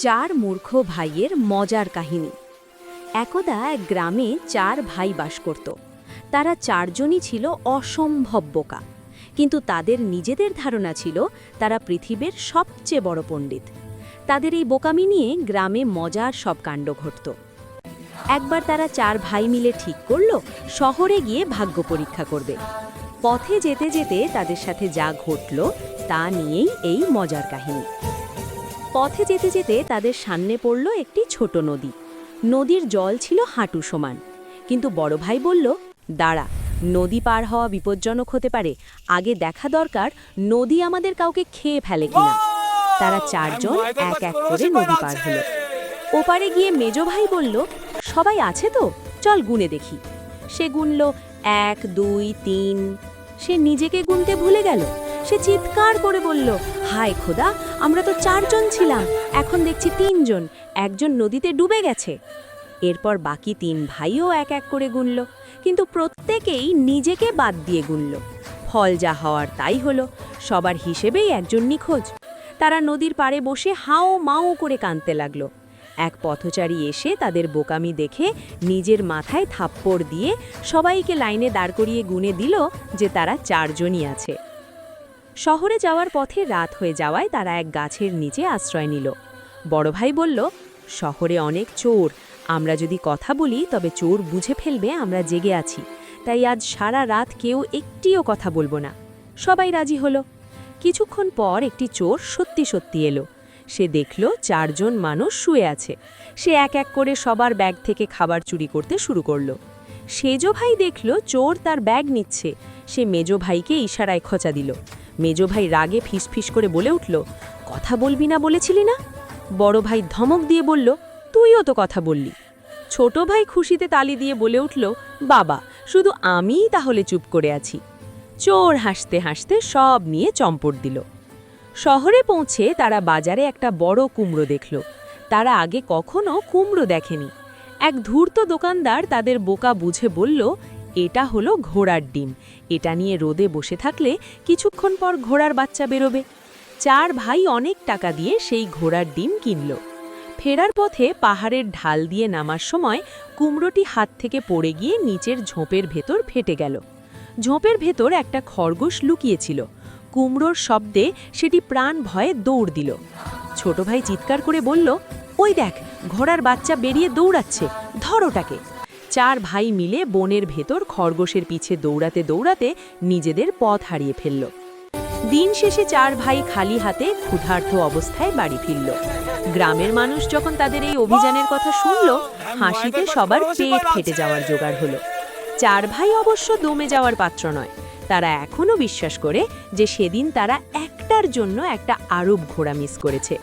চার মূর্খ ভাইয়ের মজার কাহিনী। একদা এক গ্রামে চার ভাই বাস করত। তারা চারজনই ছিল অসম্ভব বোকা, কিন্তু তাদের নিজেদের ধারণা ছিল তারা পৃথিবীর সবচেয়ে বড় পণ্ডিত। তাদের এই বোকামি নিয়ে গ্রামে মজার সব কাণ্ড ঘটত। একবার তারা চার ভাই মিলে ঠিক করল শহরে গিয়ে ভাগ্য পরীক্ষা করবে। পথে যেতে যেতে তাদের সাথে যা ঘটল তা নিয়েই এই মজার কাহিনী। পথে যেতে যেতে তাদের সামনে পড়ল একটি ছোট নদী। নদীর জল ছিল হাঁটু সমান, কিন্তু বড় ভাই বলল, দাঁড়া, নদী পার হওয়া বিপজ্জনক হতে পারে, আগে দেখা দরকার নদী আমাদের কাউকে খেয়ে ফেলে কিনা। তারা চারজন এক এক করে নদী পার হলো। ওপারে গিয়ে মেজ ভাই বলল, সবাই আছে তো, চল গুনে দেখি। সে গুনল 1 2 3। সে নিজেকে গুনতে ভুলে গেল। সে চিৎকার করে বলল, হায় খোদা, আমরা তো 4 জন ছিলাম, এখন দেখছি 3 জন, একজন নদীতে ডুবে গেছে। এরপর বাকি 3 ভাইও এক এক করে গুনল, কিন্তু প্রত্যেকেই নিজেকে বাদ দিয়ে গুনল। ফল যা হওয়ার তাই হলো, সবার হিসেবেই একজন নিখোঁজ। তারা নদীর পাড়ে বসে হাও মাও করে কাঁদতে লাগলো। এক পথচারী এসে তাদের বোকামি দেখে নিজের মাথায় থাপ্পড় দিয়ে সবাইকে লাইনে দাঁড় করিয়ে গুনে দিল যে তারা 4 জনই আছে। শহরে যাওয়ার পথে রাত হয়ে যাওয়ায় তারা এক গাছের নিচে আশ্রয় নিল। বড় ভাই বলল, শহরে অনেক চোর, আমরা যদি কথা বলি তবে চোর বুঝে ফেলবে আমরা জেগে আছি, তাই আজ সারা রাত কেউ একটিও কথা বলবো না। সবাই রাজি হলো। কিছুক্ষণ পর একটি চোর সত্যি সত্যি এলো। সে দেখল 4 জন মানুষ শুয়ে আছে। সে এক এক করে সবার ব্যাগ থেকে খাবার চুরি করতে শুরু করলো। সেজো ভাই দেখল চোর তার ব্যাগ নিচ্ছে। সে মেজো ভাইকে ইশারায় খোঁচা দিল। মেজো ভাই রাগে ফিসফিস করে বলে উঠল, কথা বলবি না বলেছিলি না? বড় ভাই ধমক দিয়ে বলল, তুইও তো কথা বললি। ছোট ভাই খুশিতে তালি দিয়ে বলে উঠল, বাবা, শুধু আমিই তাহলে চুপ করে আছি। চোর হাসতে হাসতে সব নিয়ে চম্পট দিল। শহরে পৌঁছে তারা বাজারে একটা বড় কুমড়ো দেখল। তারা আগে কখনো কুমড়ো দেখেনি। এক ধূর্ত দোকানদার তাদের বোকা বুঝে বলল, এটা হলো ঘোড়ার ডিম, এটা নিয়ে রোদে বসে থাকলে কিছুক্ষণ পর ঘোড়ার বাচ্চা বেরোবে। 4 ভাই অনেক টাকা দিয়ে সেই ঘোড়ার ডিম কিনল। ফেরার পথে পাহাড়ের ঢাল দিয়ে নামার সময় কুমড়োটি হাত থেকে পড়ে গিয়ে নিচের ঝোপের ভেতর ফেটে গেল। ঝোপের ভেতর একটা খরগোশ লুকিয়েছিল। কুমড়োর শব্দে সেটি প্রাণ ভয়ে দৌড় দিল। ছোট ভাই চিৎকার করে বলল, ওই দেখ, ঘোড়ার বাচ্চা বেরিয়ে দৌড়াচ্ছে, ধর ওটাকে। 4 ভাই মিলে বনের ভেতর খরগোশের পিছে দৌড়াতে দৌড়াতে নিজেদের পথ হারিয়ে ফেলল। দিন শেষে 4 ভাই খালি হাতে ক্ষুধার্ত অবস্থায় বাড়ি ফিরল। গ্রামের মানুষ যখন তাদের এই অভিযানের কথা শুনল, হাসিতে সবার পেট ফেটে যাওয়ার জোগাড় হলো। 4 ভাই অবশ্য দমে যাওয়ার পাত্র নয়। তারা এখনো বিশ্বাস করে যে সেদিন তারা একটার জন্য একটা আরব ঘোড়া মিস করেছে।